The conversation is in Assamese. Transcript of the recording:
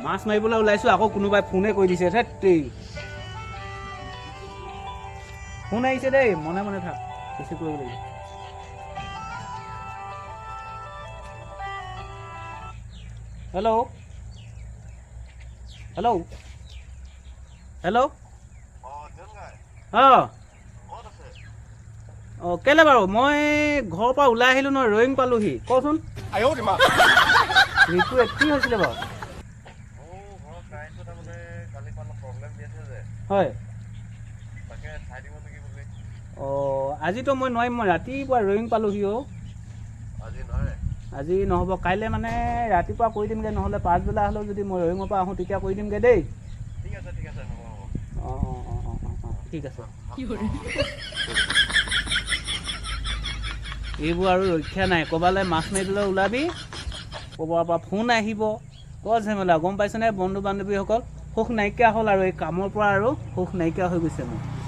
মাছ মাৰিবলৈ ওলাইছোঁ আকৌ কোনোবাই ফোনে কৰি দিছে ধেৎ ফোন আহিছে দেই মনে মনে থাক বেছি কৰিব লাগিব হেল্ল' হেল্ল' হেল্ল' অঁ অঁ কেলৈ বাৰু মই ঘৰৰ পৰা ওলাই আহিলোঁ নহয় ৰয়িং পালোঁহি কচোন ৰিকু কি হৈছিলে বাৰু হয় অঁ আজিতো মই নোৱাৰিম মই ৰাতিপুৱা ৰয়িং পালোঁহি অ' আজি নহ'ব কাইলৈ মানে ৰাতিপুৱা কৰি দিমগৈ নহ'লে পাছবেলা হ'লেও যদি মই ৰয়িঙৰ পৰা আহোঁ তেতিয়া কৰি দিমগৈ দেই অঁ অঁ অঁ অঁ অঁ অঁ ঠিক আছে এইবোৰ আৰু ৰক্ষা নাই ক'ৰবালৈ মাছ মাৰিবলৈ ওলাবি ক'ৰবাৰ পৰা ফোন আহিব বৰ ঝেমেলা গম পাইছেনে বন্ধু বান্ধৱীসকল সুখ নাইকিয়া হ'ল আৰু এই কামৰ পৰা আৰু সুখ নাইকিয়া হৈ গৈছে মোৰ